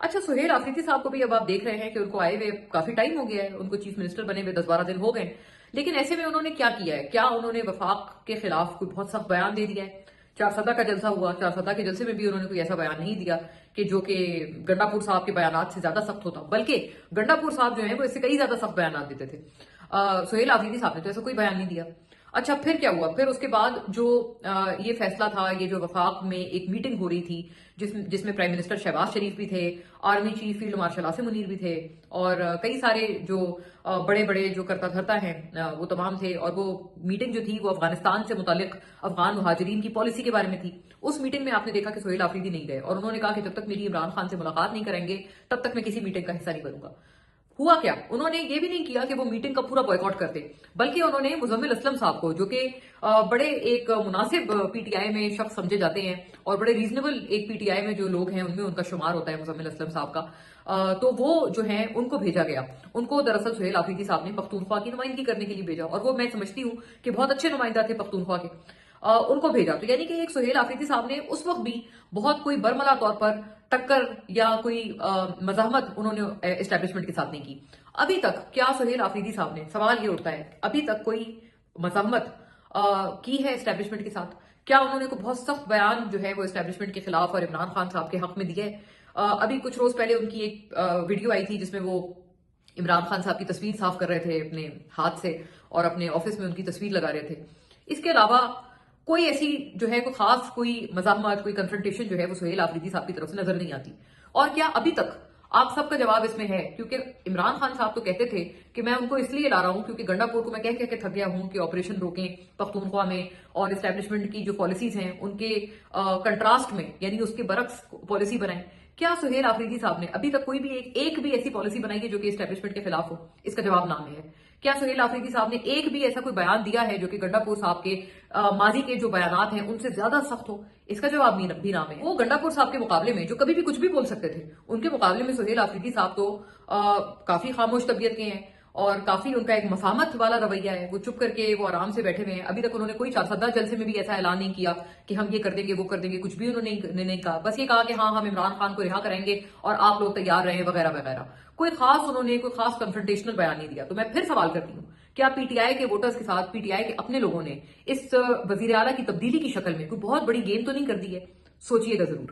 اچھا، سہیل آفریدی صاحب کو بھی اب آپ دیکھ رہے ہیں کہ ان کو آئے ہوئے کافی ٹائم ہو گیا ہے، ان کو چیف منسٹر بنے ہوئے 10-12 دن ہو گئے، لیکن ایسے میں انہوں نے کیا کیا ہے؟ کیا انہوں نے وفاق کے خلاف کوئی بہت سخت بیان دے دیا ہے؟ چار سدہ کا جلسہ ہوا، چار سدہ کے جلسے میں بھی انہوں نے کوئی ایسا بیان نہیں دیا کہ جو کہ گنڈا پور صاحب کے بیانات سے زیادہ سخت ہوتا، بلکہ گنڈا پور صاحب جو ہیں وہ اس سے کئی زیادہ سخت بیانات دیتے تھے۔ سہیل آفریدی صاحب نے تو ایسا کوئی بیان نہیں دیا۔ اچھا، پھر کیا ہوا؟ پھر اس کے بعد جو یہ فیصلہ تھا، یہ جو وفاق میں ایک میٹنگ ہو رہی تھی جس میں پرائم منسٹر شہباز شریف بھی تھے، army chief field marshal Asim Munir بھی تھے، اور کئی سارے جو بڑے بڑے جو کرتا دھرتا ہیں وہ تمام تھے، اور وہ میٹنگ جو تھی وہ افغانستان سے متعلق افغان مہاجرین کی پالیسی کے بارے میں تھی۔ اس میٹنگ میں آپ نے دیکھا کہ سہیل آفریدی نہیں گئے، اور انہوں نے کہا کہ جب تک میری عمران خان سے ملاقات نہیں کریں گے تب تک میں کسی میٹنگ کا حصہ نہیں بنوں گا۔ ہوا کیا؟ انہوں نے یہ بھی نہیں کیا کہ وہ میٹنگ کا پورا بائیکاٹ کرتے، بلکہ انہوں نے مزمل اسلم صاحب کو، جو کہ بڑے ایک مناسب پی ٹی آئی میں شخص سمجھے جاتے ہیں اور بڑے ریزنیبل ایک پی ٹی آئی میں جو لوگ ہیں ان میں ان کا شمار ہوتا ہے مزمل اسلم صاحب کا، تو وہ جو ہیں ان کو بھیجا گیا۔ ان کو دراصل سہیل آفریدی صاحب نے پختونخوا کی نمائندگی کرنے کے لیے بھیجا، اور وہ میں سمجھتی ہوں کہ بہت اچھے نمائندہ تھے پختونخوا کے، ان کو بھیجا۔ تو یعنی کہ ایک سہیل آفریدی صاحب نے اس وقت بھی بہت کوئی برملا طور پر ٹکر یا کوئی مزاحمت انہوں نے اسٹیبلشمنٹ کے ساتھ نہیں کی۔ ابھی تک کیا سہیل آفریدی صاحب نے، سوال یہ اٹھتا ہے، ابھی تک کوئی مزاحمت کی ہے اسٹیبلشمنٹ کے ساتھ؟ کیا انہوں نے کوئی بہت سخت بیان جو ہے وہ اسٹیبلشمنٹ کے خلاف اور عمران خان صاحب کے حق میں دیا ہے؟ ابھی کچھ روز پہلے ان کی ایک ویڈیو آئی تھی جس میں وہ عمران خان صاحب کی تصویر صاف کر رہے تھے اپنے ہاتھ سے، اور اپنے آفس میں ان کی تصویر لگا رہے تھے۔ اس کے علاوہ کوئی ایسی جو ہے کوئی خاص کوئی مزاحمت، کوئی کنفرنٹیشن جو ہے وہ سہیل آفریدی صاحب کی طرف سے نظر نہیں آتی۔ اور کیا ابھی تک آپ سب کا جواب اس میں ہے؟ کیونکہ عمران خان صاحب تو کہتے تھے کہ میں ان کو اس لیے لا رہا ہوں کیونکہ گنڈا پور کو میں کہہ کے تھک گیا ہوں کہ آپریشن روکیں پختونخوا میں، اور اسٹیبلشمنٹ کی جو پالیسیز ہیں ان کے کنٹراسٹ میں، یعنی اس کے برعکس پالیسی بنائیں۔ کیا سہیل آفریدی صاحب نے ابھی تک کوئی بھی ایک بھی ایسی پالیسی بنائی ہے جو کہ اسٹیبلشمنٹ کے خلاف ہو؟ اس کا جواب نام ہے۔ کیا سہیل آفریدی صاحب نے ایک بھی ایسا کوئی بیان دیا ہے جو کہ گنڈا پور صاحب کے ماضی کے جو بیانات ہیں ان سے زیادہ سخت ہو؟ اس کا جواب بھی نام ہے۔ وہ گنڈا پور صاحب کے مقابلے میں جو کبھی بھی کچھ بھی بول سکتے تھے، ان کے مقابلے میں سہیل آفریدی صاحب تو کافی خاموش طبیعت کے ہیں، اور کافی ان کا ایک مفاہمت والا رویہ ہے، وہ چپ کر کے وہ آرام سے بیٹھے ہوئے ہیں۔ ابھی تک انہوں نے کوئی چار سدہ جلسے میں بھی ایسا اعلان نہیں کیا کہ ہم یہ کر دیں گے وہ کر دیں گے، کچھ بھی انہوں نے نہیں کہا، بس یہ کہا کہ ہاں ہم عمران خان کو رہا کریں گے اور آپ لوگ تیار رہیں وغیرہ وغیرہ۔ کوئی خاص انہوں نے کوئی خاص کنفرنٹیشنل بیان نہیں دیا۔ تو میں پھر سوال کرتی ہوں، کیا پی ٹی آئی کے ووٹرز کے ساتھ پی ٹی آئی کے اپنے لوگوں نے اس وزیر اعلیٰ کی تبدیلی کی شکل میں کوئی بہت بڑی گیم تو نہیں کر دی ہے؟ سوچئے گا ضرور۔